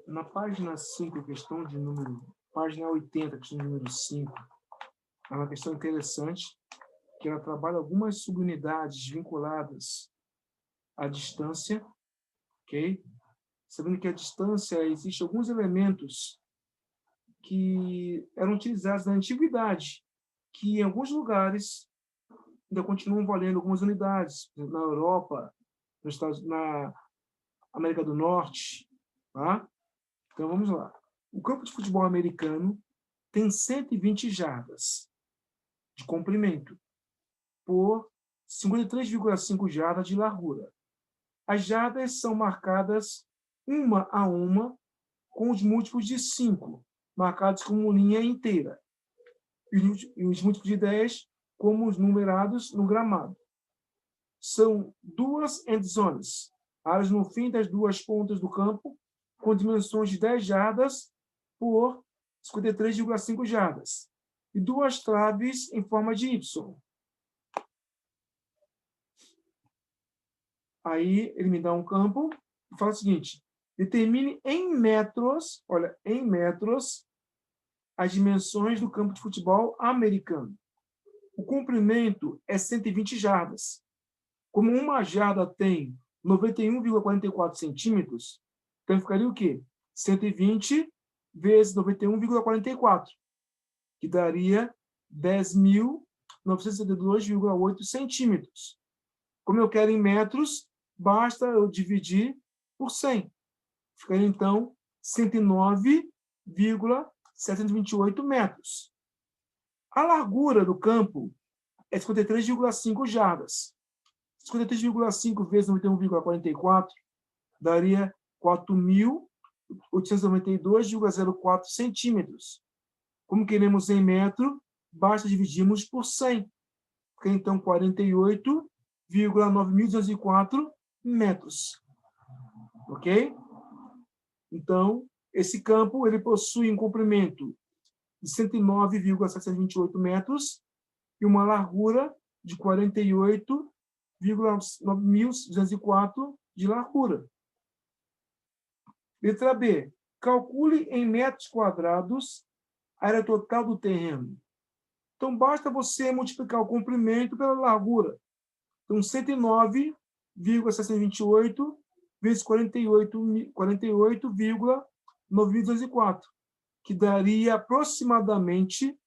Na página 5, questão de número... Página 80, questão de número 5, é uma questão interessante, que ela trabalha algumas subunidades vinculadas à distância, ok? Sabendo que a distância, existem alguns elementos que eram utilizados na antiguidade, que em alguns lugares ainda continuam valendo algumas unidades, na Europa, na América do Norte, tá? Então, vamos lá. O campo de futebol americano tem 120 jardas de comprimento por 53,5 jardas de largura. As jardas são marcadas uma a uma com os múltiplos de 5, marcados como linha inteira, e os múltiplos de 10 como os numerados no gramado. São duas end zones, áreas no fim das duas pontas do campo, com dimensões de 10 jardas por 53,5 jardas, e duas traves em forma de Y. Aí ele me dá um campo e fala o seguinte: determine em metros, olha, em metros, as dimensões do campo de futebol americano. O comprimento é 120 jardas. Como uma jarda tem 91,44 centímetros, então ficaria o quê? 120 vezes 91,44, que daria 10.962,8 centímetros. Como eu quero em metros, basta eu dividir por 100. Ficaria, então, 109,728 metros. A largura do campo é 53,5 jardas. 53,5 vezes 91,44 daria 4.892,04 centímetros. Como queremos em metro, basta dividirmos por 100. Fica, então, 48,9.204 metros. Ok? Então, esse campo ele possui um comprimento de 109,728 metros e uma largura de 48,9.204 de largura. Letra B. Calcule em metros quadrados a área total do terreno. Então, basta você multiplicar o comprimento pela largura. Então, 109,628 vezes 48,904, que daria aproximadamente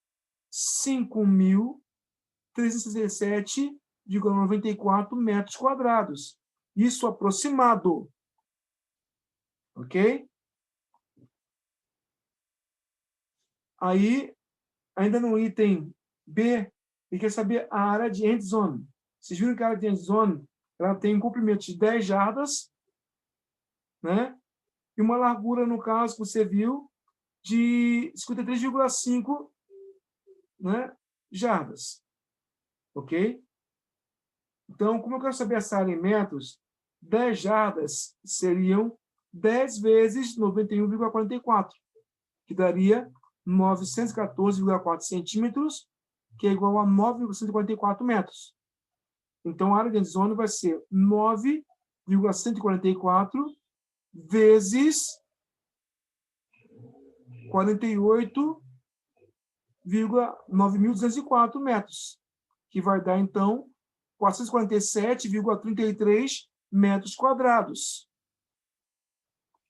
5.367,94 metros quadrados. Isso aproximado. Ok? Aí, ainda no item B, ele quer saber a área de end zone. Vocês viram que a área de end zone ela tem um comprimento de 10 jardas, né? E uma largura, no caso, que você viu, de 53,5, né, jardas. Ok? Então, como eu quero saber essa área em metros, 10 jardas seriam 10 vezes 91,44, que daria 914,4 centímetros, que é igual a 9,144 metros. Então, a área de end zone vai ser 9,144 vezes 48,9.204 metros, que vai dar, então, 447,33 metros quadrados.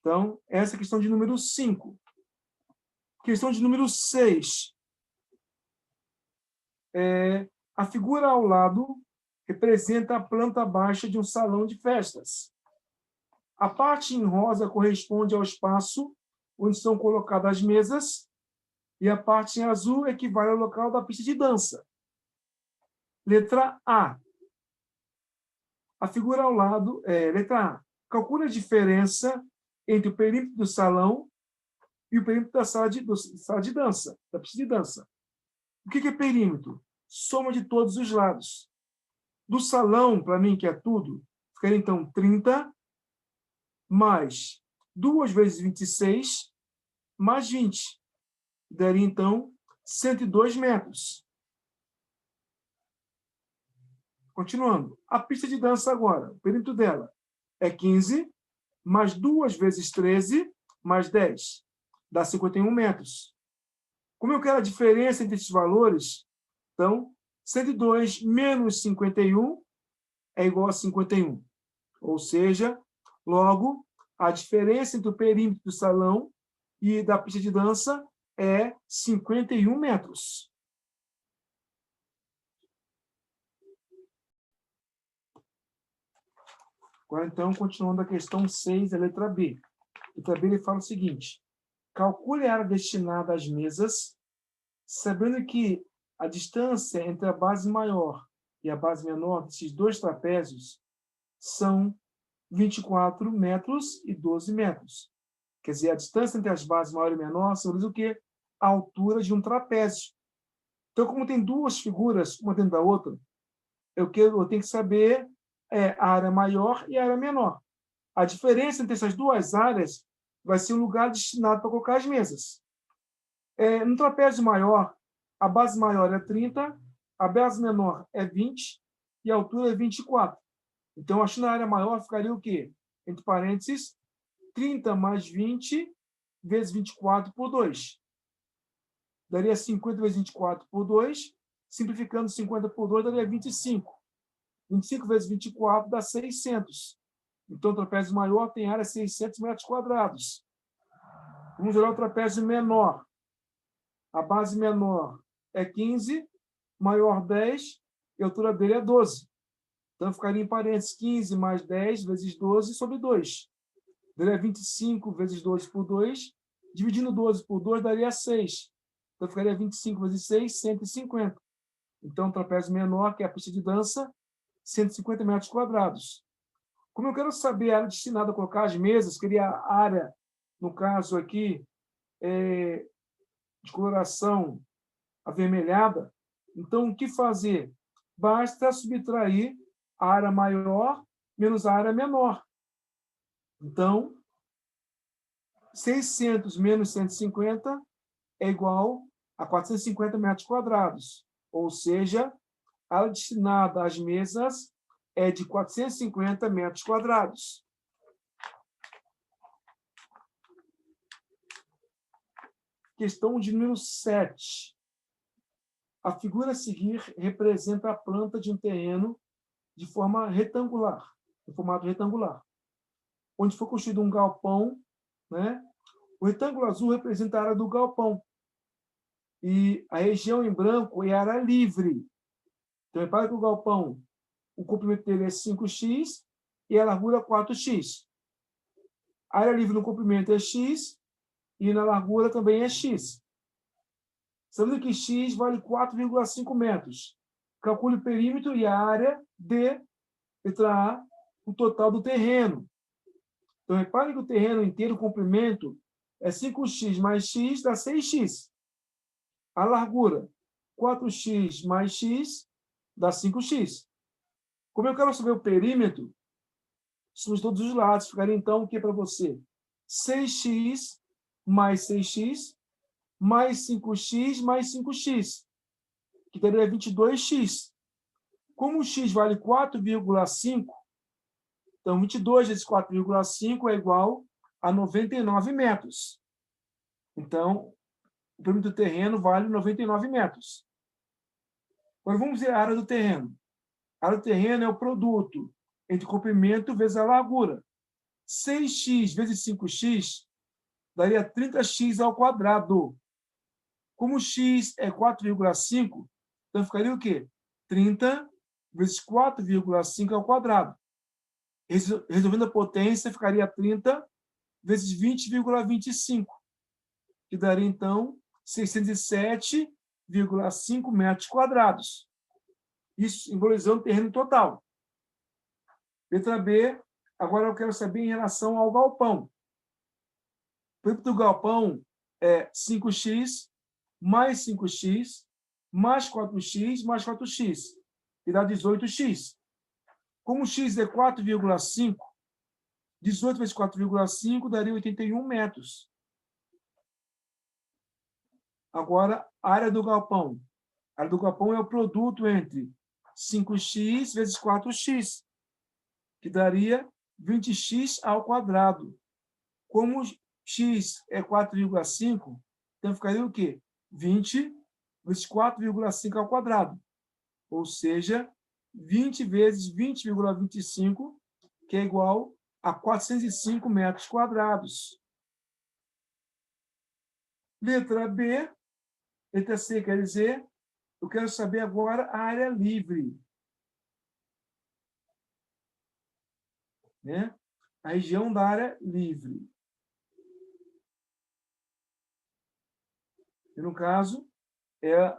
Então, essa é a questão de número 5. Questão de número 6. A figura ao lado representa a planta baixa de um salão de festas. A parte em rosa corresponde ao espaço onde são colocadas as mesas, e a parte em azul equivale ao local da pista de dança. Letra A. A figura ao lado letra A. Calcule a diferença entre o perímetro do salão e o perímetro da sala de dança, da pista de dança. O que é perímetro? Soma de todos os lados. Do salão, para mim, que é tudo, ficaria, então, 30 mais 2 vezes 26 mais 20. Daria, então, 102 metros. Continuando. A pista de dança agora, o perímetro dela é 15 mais 2 vezes 13 mais 10 dá 51 metros. Como eu quero a diferença entre esses valores, então, 102 menos 51 é igual a 51. Ou seja, logo, a diferença entre o perímetro do salão e da pista de dança é 51 metros. Agora, então, continuando a questão 6, a letra B. A letra B ele fala o seguinte: calcule a área destinada às mesas, sabendo que a distância entre a base maior e a base menor desses dois trapézios são 24 metros e 12 metros. Quer dizer, a distância entre as bases maior e menor simboliza o quê? A altura de um trapézio. Então, como tem duas figuras, uma dentro da outra, eu tenho que saber a área maior e a área menor. A diferença entre essas duas áreas vai ser o lugar destinado para colocar as mesas. No trapézio maior, a base maior é 30, a base menor é 20 e a altura é 24. Então, achando a área maior, ficaria o quê? Entre parênteses, 30 mais 20 vezes 24 por 2. Daria 50 vezes 24 por 2. Simplificando 50 por 2, daria 25. 25 vezes 24 dá 600. Então, o trapézio maior tem área 600 metros quadrados. Vamos olhar o trapézio menor. A base menor é 15, maior 10, e a altura dele é 12. Então, ficaria em parênteses 15 mais 10 vezes 12 sobre 2. Daria 25 vezes 12 por 2. Dividindo 12 por 2, daria 6. Então, ficaria 25 vezes 6, 150. Então, o trapézio menor, que é a pista de dança, 150 metros quadrados. Como eu quero saber a área destinada a colocar as mesas, queria a área, no caso aqui, de coloração avermelhada. Então, o que fazer? Basta subtrair a área maior menos a área menor. Então, 600 menos 150 é igual a 450 metros quadrados. Ou seja, a área destinada às mesas é de 450 metros quadrados. Questão de número 7. A figura a seguir representa a planta de um terreno de forma retangular, em formato retangular, onde foi construído um galpão, né? O retângulo azul representa a área do galpão e a região em branco é a área livre. Então, repara que o galpão, o comprimento dele é 5x e a largura 4x. A área livre no comprimento é x e na largura também é x. Sabendo que x vale 4,5 metros. Calcule o perímetro e a área de letra A, o total do terreno. Então, repare que o terreno inteiro, o comprimento, é 5x mais x dá 6x. A largura, 4x mais x dá 5x. Como eu quero saber o perímetro, somos todos os lados. Ficaria, então, o que para você? 6x mais 6x mais 5x mais 5x, que daria 22x. Como o x vale 4,5, então 22 vezes 4,5 é igual a 99 metros. Então, o perímetro do terreno vale 99 metros. Agora, vamos ver a área do terreno. A área do terreno é o produto entre o comprimento vezes a largura. 6x vezes 5x daria 30x ao quadrado. Como x é 4,5, então ficaria o quê? 30 vezes 4,5 ao quadrado. Resolvendo a potência, ficaria 30 vezes 20,25, que daria, então, 607,5 metros quadrados. Isso simbolizando o terreno total. Letra B, agora eu quero saber em relação ao galpão. O perímetro do galpão é 5x mais 5x mais 4x mais 4x, que dá 18x. Como x é 4,5, 18 vezes 4,5 daria 81 metros. Agora, a área do galpão. A área do galpão é o produto entre 5x vezes 4x, que daria 20x ao quadrado. Como x é 4,5, então ficaria o quê? 20 vezes 4,5 ao quadrado. Ou seja, 20 vezes 20,25, que é igual a 405 metros quadrados. Letra B, letra C quer dizer, eu quero saber agora a área livre. Né? A região da área livre. E, no caso, é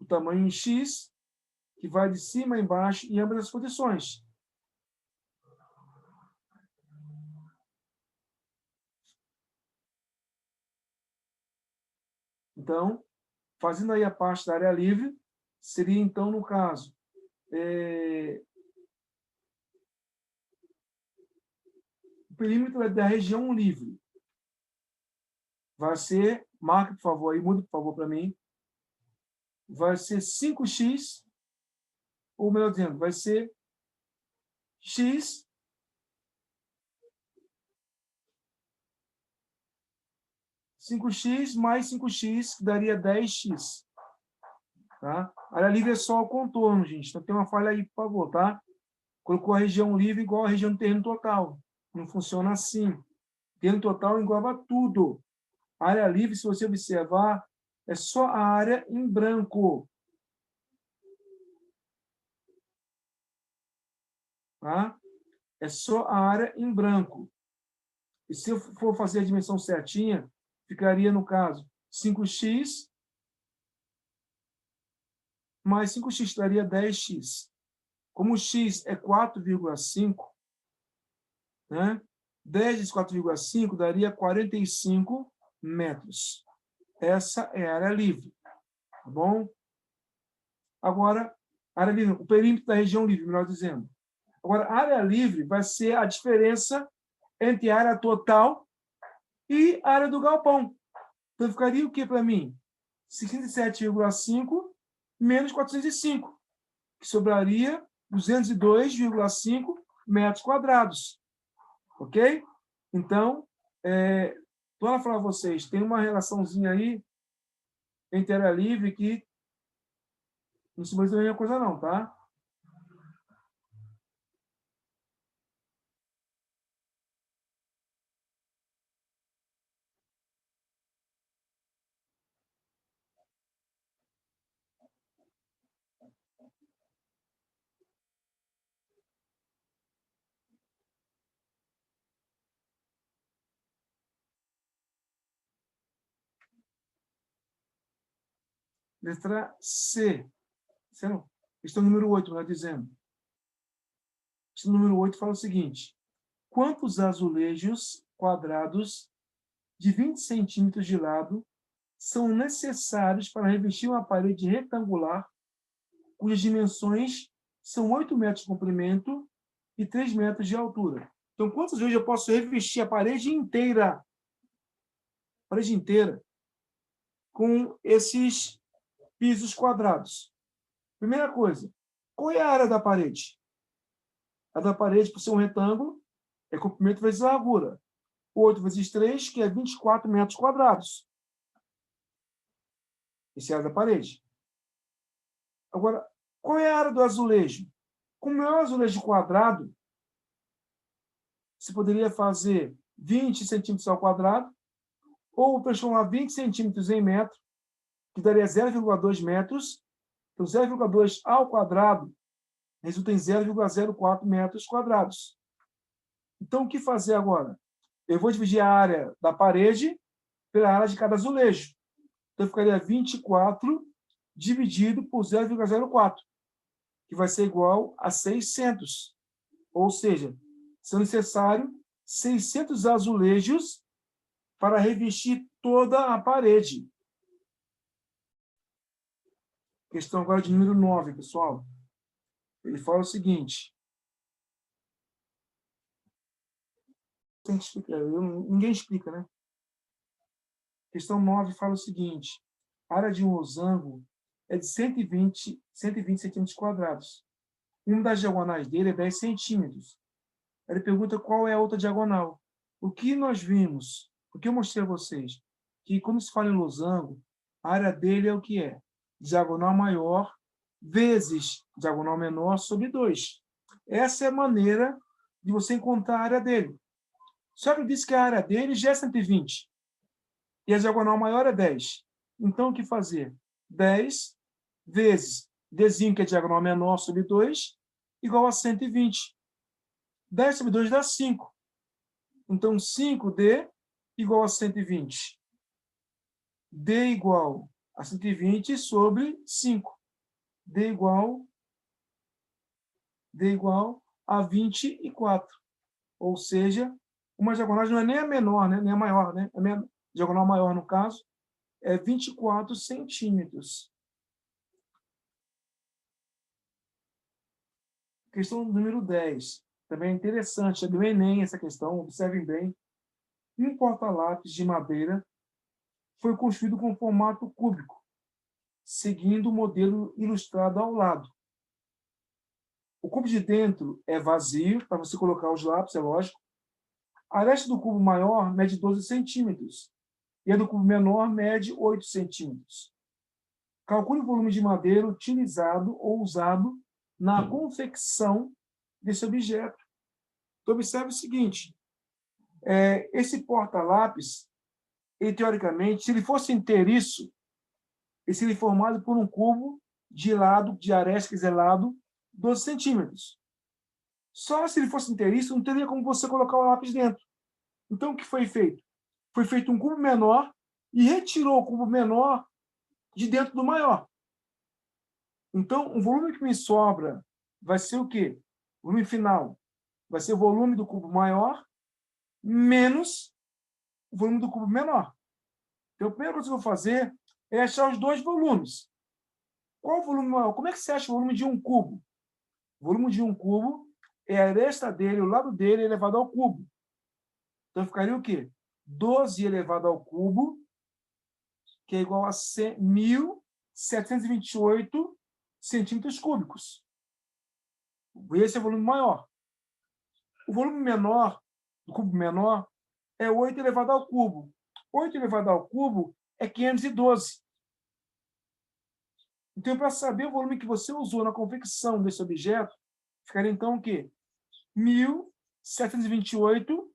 o tamanho em x, que vai de cima a embaixo em ambas as posições. Então, fazendo aí a parte da área livre, seria, então, no caso, o perímetro da região livre. Vai ser, marca, por favor, aí, muda, por favor, para mim. Vai ser 5x, ou melhor dizendo, vai ser x 5x mais 5x, que daria 10x. Tá? A área livre é só o contorno, gente. Então tem uma falha aí, por favor, tá? Colocou a região livre igual a região do terreno total. Não funciona assim. Terreno total engloba tudo. A área livre, se você observar, é só a área em branco. Tá? É só a área em branco. E se eu for fazer a dimensão certinha, ficaria, no caso, 5x mais 5x daria 10x. Como x é 4,5, né? 10 vezes 4,5 daria 45 metros. Essa é a área livre. Tá bom? Agora, área livre, o perímetro da região livre, melhor dizendo. Agora, a área livre vai ser a diferença entre a área total e a área do galpão. Então, ficaria o que para mim? 57,5 menos 405, que sobraria 202,5 metros quadrados. Ok? Então, estou a falar a vocês, tem uma relaçãozinha aí entre área livre que não se precisa nenhuma coisa não, tá? Letra C. Questão número 8, melhor dizendo. Questão número 8 fala o seguinte. Quantos azulejos quadrados de 20 centímetros de lado são necessários para revestir uma parede retangular cujas dimensões são 8 metros de comprimento e 3 metros de altura? Então, quantas vezes eu posso revestir a parede inteira com esses pisos quadrados? Primeira coisa, qual é a área da parede? A da parede, por ser um retângulo, é comprimento vezes largura. 8 vezes 3, que é 24 metros quadrados. Essa é a área da parede. Agora, qual é a área do azulejo? Como é um azulejo quadrado, você poderia fazer 20 centímetros ao quadrado, ou transformar 20 centímetros em metro, que daria 0,2 metros. Então, 0,2 ao quadrado resulta em 0,04 metros quadrados. Então, o que fazer agora? Eu vou dividir a área da parede pela área de cada azulejo. Então, ficaria 24 dividido por 0,04, que vai ser igual a 600. Ou seja, são necessários 600 azulejos para revestir toda a parede. Questão agora de número 9, pessoal. Ele fala o seguinte. Tem que explicar. Ninguém explica, né? Questão 9 fala o seguinte. A área de um losango é de 120 centímetros quadrados. Uma das diagonais dele é 10 centímetros. Ele pergunta qual é a outra diagonal. O que nós vimos Porque eu mostrei a vocês que, quando se fala em losango, a área dele é o que é? Diagonal maior vezes diagonal menor sobre 2. Essa é a maneira de você encontrar a área dele. Só que eu disse que a área dele já é 120. E a diagonal maior é 10. Então, o que fazer? 10 vezes Dzinho, que é diagonal menor, sobre 2, igual a 120. 10 sobre 2 dá 5. Então, 5D igual a 120. D igual a 120 sobre 5. D igual a 24. Ou seja, uma diagonal não é nem a menor, né? Nem a maior, né? A diagonal maior, no caso, é 24 centímetros. Questão número 10. Também é interessante, é do Enem essa questão, observem bem. Um porta-lápis de madeira foi construído com formato cúbico, seguindo o modelo ilustrado ao lado. O cubo de dentro é vazio, para você colocar os lápis, é lógico. A aresta do cubo maior mede 12 centímetros e a do cubo menor mede 8 centímetros. Calcule o volume de madeira utilizado ou usado na confecção desse objeto. Então, observe o seguinte, esse porta-lápis, ele, teoricamente, se ele fosse inteiriço, ele seria formado por um cubo de lado, de aresta, quer dizer, lado, 12 centímetros. Só se ele fosse inteiriço, não teria como você colocar o lápis dentro. Então, o que foi feito? Foi feito um cubo menor e retirou o cubo menor de dentro do maior. Então, o volume que me sobra vai ser o quê? O volume final vai ser o volume do cubo maior menos o volume do cubo menor. Então, a primeira coisa que eu vou fazer é achar os dois volumes. Qual o volume maior? Como é que você acha o volume de um cubo? O volume de um cubo é a aresta dele, o lado dele elevado ao cubo. Então, ficaria o quê? 12 elevado ao cubo, que é igual a 1.728 centímetros cúbicos. Esse é o volume maior. O volume menor, do cubo menor, é 8 elevado ao cubo. 8 elevado ao cubo é 512. Então, para saber o volume que você usou na confecção desse objeto, ficaria então o quê? 1.728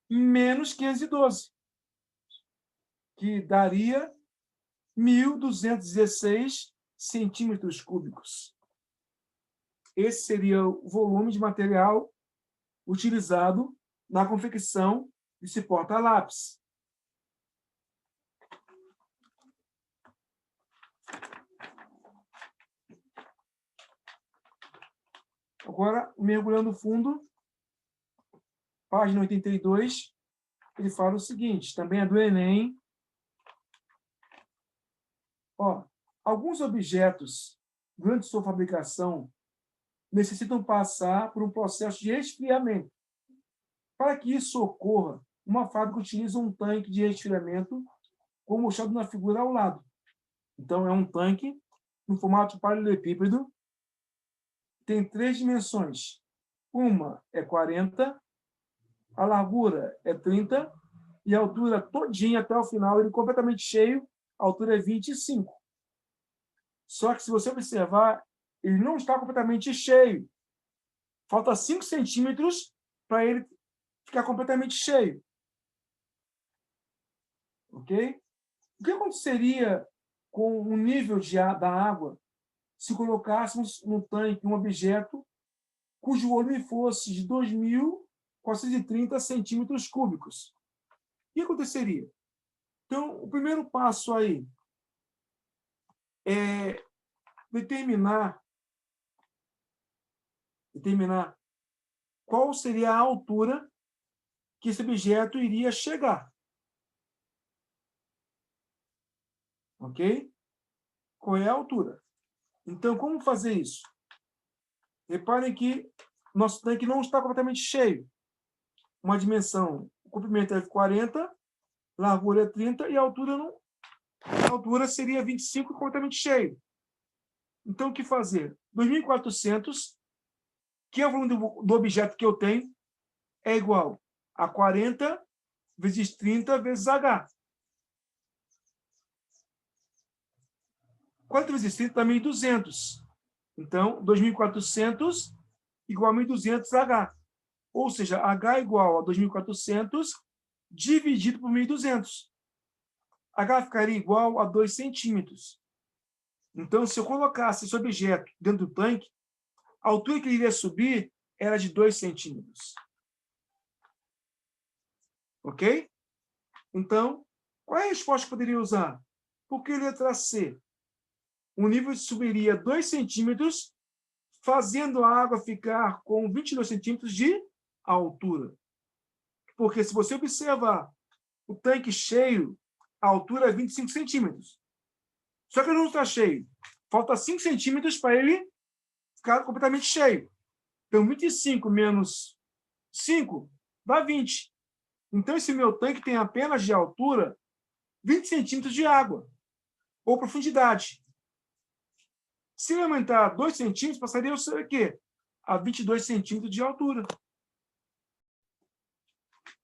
menos 512, que daria 1.216 centímetros cúbicos. Esse seria o volume de material utilizado na confecção desse porta-lápis. Agora, mergulhando fundo, página 82, ele fala o seguinte, também é do Enem. Alguns objetos, durante sua fabricação, necessitam passar por um processo de resfriamento. Para que isso ocorra, uma fábrica utiliza um tanque de resfriamento, como mostrado na figura ao lado. Então, é um tanque no formato paralelepípedo, tem 3 dimensões. Uma é 40, a largura é 30 e a altura todinha até o final, ele completamente cheio, a altura é 25. Só que, se você observar, ele não está completamente cheio. Falta 5 centímetros para ele ficar completamente cheio. Ok? O que aconteceria com o nível da água se colocássemos no tanque um objeto cujo volume fosse de 2.430 centímetros cúbicos? O que aconteceria? Então, o primeiro passo aí é determinar qual seria a altura que esse objeto iria chegar. Ok? Qual é a altura? Então, como fazer isso? Reparem que nosso tanque não está completamente cheio. Uma dimensão, o comprimento é 40, largura é 30 e a altura seria 25, completamente cheio. Então, o que fazer? 2.400, que é o volume do objeto que eu tenho, é igual a 40 vezes 30 vezes H. 4 vezes 30 dá 1.200. Então, 2.400 igual a 1.200 H. Ou seja, H igual a 2.400 dividido por 1.200. H ficaria igual a 2 centímetros. Então, se eu colocasse esse objeto dentro do tanque, a altura que ele iria subir era de 2 centímetros. Ok? Então, qual é a resposta que eu poderia usar? Por que letra C? O nível subiria 2 centímetros, fazendo a água ficar com 22 centímetros de altura. Porque se você observar o tanque cheio, a altura é 25 centímetros. Só que ele não está cheio. Falta 5 centímetros para ele ficar completamente cheio. Então, 25 menos 5 dá 20. Então, esse meu tanque tem apenas de altura 20 centímetros de água, ou profundidade. Se ele aumentar 2 centímetros, passaria a quê? A 22 centímetros de altura.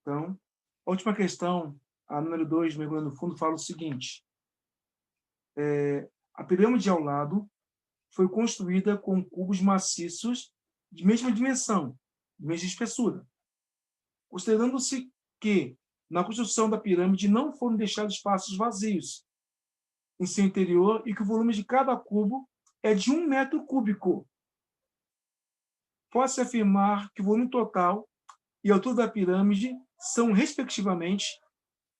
Então, a última questão, a número 2, mergulhando no fundo, fala o seguinte. A pirâmide ao lado foi construída com cubos maciços de mesma dimensão, de mesma espessura. Considerando-se que, na construção da pirâmide, não foram deixados espaços vazios em seu interior e que o volume de cada cubo é de 1 metro cúbico. Pode-se afirmar que o volume total e a altura da pirâmide são, respectivamente...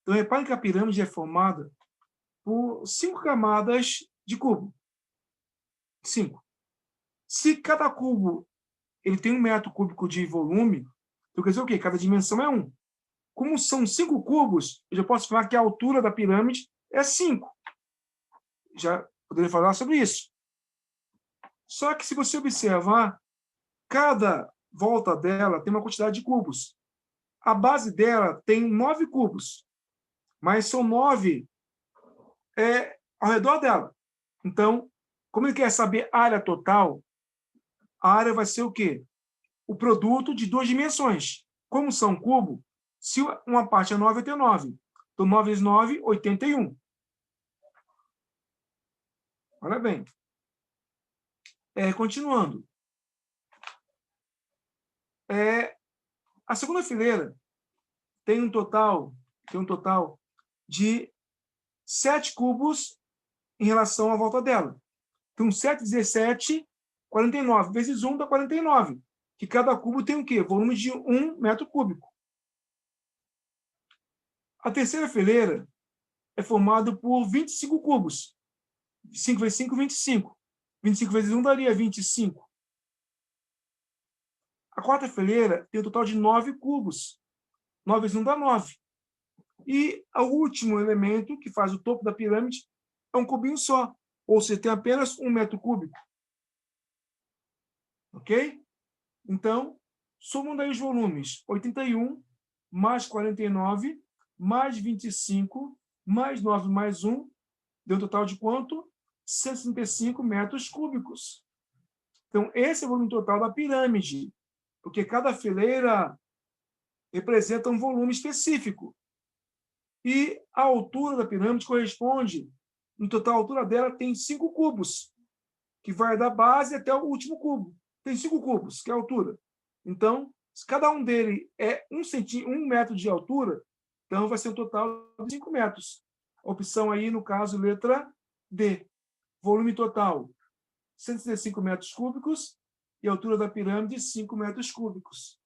Então, reparem que a pirâmide é formada por 5 camadas de cubo. 5. Se cada cubo ele tem 1 metro cúbico de volume, então quer dizer o quê? Cada dimensão é 1. Como são 5 cubos, eu já posso falar que a altura da pirâmide é 5. Já poderia falar sobre isso. Só que, se você observar, cada volta dela tem uma quantidade de cubos. A base dela tem 9 cubos, mas são 9 ao redor dela. Então, como ele quer saber a área total, a área vai ser o quê? O produto de 2 dimensões. Como são cubo, se uma parte é 9, vai ter 9. Então, 9 vezes 9, 81. Olha bem. Continuando. A segunda fileira tem um total de 7 cubos em relação à volta dela. Então, 7 vezes 17, 49. Vezes 1 dá 49. Que cada cubo tem o quê? Volume de 1 metro cúbico. A terceira fileira é formada por 25 cubos. 5 vezes 5, 25. 25 vezes 1 daria 25. A quarta fileira tem um total de 9 cubos. 9 vezes 1 dá 9. E o último elemento, que faz o topo da pirâmide, é um cubinho só. Ou seja, tem apenas 1 metro cúbico. Ok? Então, somam daí os volumes. 81 mais 49 mais 25 mais 9 mais 1 deu um total de quanto? 165 metros cúbicos. Então, esse é o volume total da pirâmide, porque cada fileira representa um volume específico. E a altura da pirâmide corresponde, no total, a altura dela tem 5 cubos, que vai da base até o último cubo. Tem 5 cubos, que é a altura. Então, se cada um dele é 1 metro de altura, então vai ser um total de 5 metros. A opção aí, no caso, letra D. Volume total, 165 metros cúbicos, e a altura da pirâmide, 5 metros cúbicos.